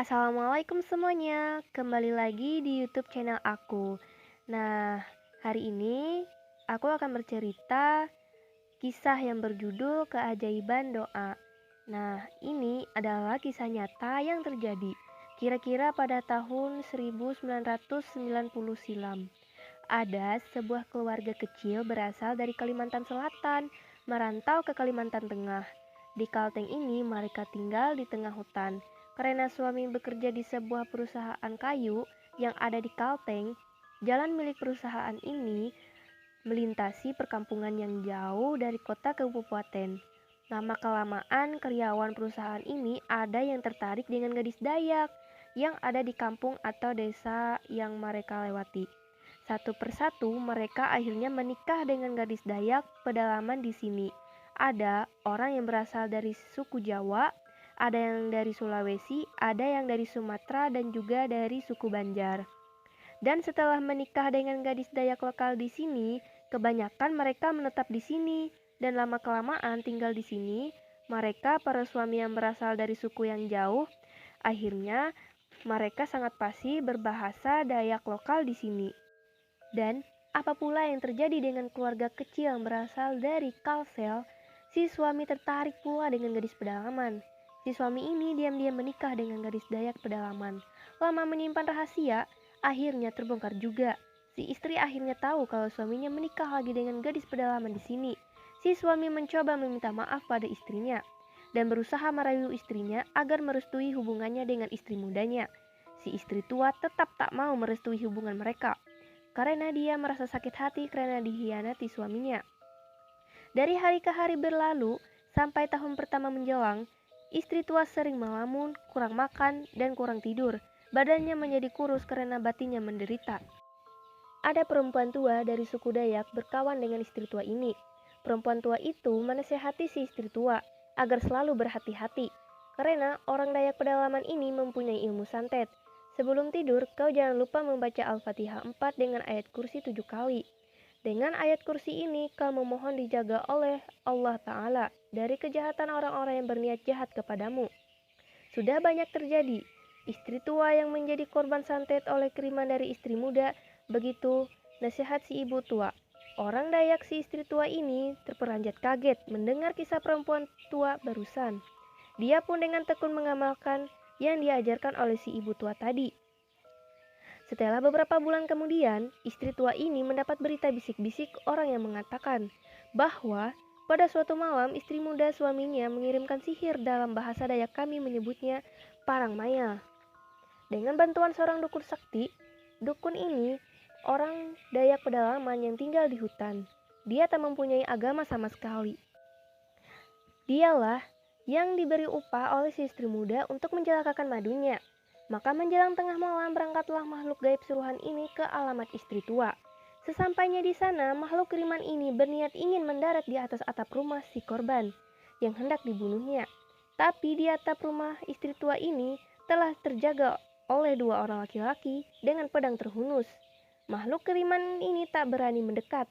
Assalamualaikum semuanya, kembali lagi di YouTube channel aku. Nah, hari ini aku akan bercerita kisah yang berjudul Keajaiban Doa. Nah, ini adalah kisah nyata yang terjadi kira-kira pada tahun 1990 silam. Ada sebuah keluarga kecil berasal dari Kalimantan Selatan, merantau ke Kalimantan Tengah. Di Kalteng ini mereka tinggal di tengah hutan. Karena suami bekerja di sebuah perusahaan kayu yang ada di Kalteng, jalan milik perusahaan ini melintasi perkampungan yang jauh dari kota kabupaten. Lama-kelamaan karyawan perusahaan ini ada yang tertarik dengan gadis Dayak yang ada di kampung atau desa yang mereka lewati. Satu persatu mereka akhirnya menikah dengan gadis Dayak pedalaman di sini. Ada orang yang berasal dari suku Jawa, ada yang dari Sulawesi, ada yang dari Sumatera dan juga dari suku Banjar. Dan setelah menikah dengan gadis Dayak lokal di sini, kebanyakan mereka menetap di sini dan lama-kelamaan tinggal di sini. Mereka para suami yang berasal dari suku yang jauh, akhirnya mereka sangat fasih berbahasa Dayak lokal di sini. Dan apa pula yang terjadi dengan keluarga kecil yang berasal dari Kalsel? Si suami tertarik pula dengan gadis pedalaman. Si suami ini diam-diam menikah dengan gadis Dayak pedalaman. Lama menyimpan rahasia, akhirnya terbongkar juga. Si istri akhirnya tahu kalau suaminya menikah lagi dengan gadis pedalaman di sini. Si suami mencoba meminta maaf pada istrinya dan berusaha merayu istrinya agar merestui hubungannya dengan istri mudanya. Si istri tua tetap tak mau merestui hubungan mereka karena dia merasa sakit hati karena dikhianati suaminya. Dari hari ke hari berlalu, sampai tahun pertama menjelang, istri tua sering melamun, kurang makan, dan kurang tidur. Badannya menjadi kurus karena batinnya menderita. Ada perempuan tua dari suku Dayak berkawan dengan istri tua ini. Perempuan tua itu menasehati si istri tua agar selalu berhati-hati, karena orang Dayak pedalaman ini mempunyai ilmu santet. Sebelum tidur, kau jangan lupa membaca Al-Fatihah 4 dengan ayat kursi 7 kali. Dengan ayat kursi ini, kau memohon dijaga oleh Allah Ta'ala dari kejahatan orang-orang yang berniat jahat kepadamu. Sudah banyak terjadi, istri tua yang menjadi korban santet oleh kiriman dari istri muda, begitu nasihat si ibu tua. Orang Dayak si istri tua ini terperanjat kaget mendengar kisah perempuan tua barusan. Dia pun dengan tekun mengamalkan yang diajarkan oleh si ibu tua tadi. Setelah beberapa bulan kemudian, istri tua ini mendapat berita bisik-bisik orang yang mengatakan bahwa pada suatu malam istri muda suaminya mengirimkan sihir, dalam bahasa Dayak kami menyebutnya parang maya. Dengan bantuan seorang dukun sakti, dukun ini orang Dayak pedalaman yang tinggal di hutan. Dia tak mempunyai agama sama sekali. Dialah yang diberi upah oleh si istri muda untuk mencelakakan madunya. Maka menjelang tengah malam berangkatlah makhluk gaib suruhan ini ke alamat istri tua. Sesampainya di sana, makhluk kiriman ini berniat ingin mendarat di atas atap rumah si korban yang hendak dibunuhnya. Tapi di atap rumah istri tua ini telah terjaga oleh dua orang laki-laki dengan pedang terhunus. Makhluk kiriman ini tak berani mendekat.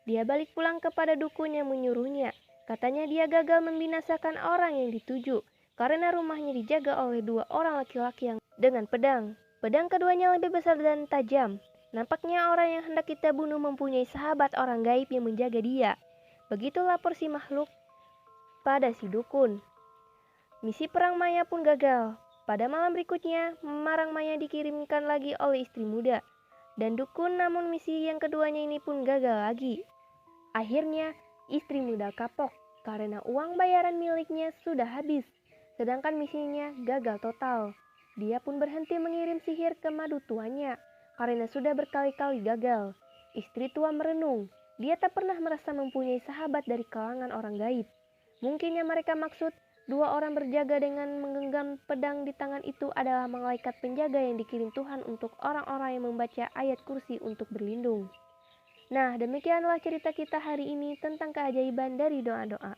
Dia balik pulang kepada dukun yang menyuruhnya. Katanya dia gagal membinasakan orang yang dituju karena rumahnya dijaga oleh dua orang laki-laki yang dengan pedang. Pedang keduanya lebih besar dan tajam. Nampaknya orang yang hendak kita bunuh mempunyai sahabat orang gaib yang menjaga dia. Begitu lapor si makhluk pada si dukun. Misi perang Maya pun gagal. Pada malam berikutnya, Marang Maya dikirimkan lagi oleh istri muda dan dukun, namun misi yang keduanya ini pun gagal lagi. Akhirnya, istri muda kapok karena uang bayaran miliknya sudah habis, sedangkan misinya gagal total. Dia pun berhenti mengirim sihir ke madu tuanya karena sudah berkali-kali gagal. Istri tua merenung, dia tak pernah merasa mempunyai sahabat dari kalangan orang gaib. Mungkin yang mereka maksud dua orang berjaga dengan menggenggam pedang di tangan itu adalah malaikat penjaga yang dikirim Tuhan untuk orang-orang yang membaca ayat kursi untuk berlindung. Nah, demikianlah cerita kita hari ini tentang keajaiban dari doa-doa.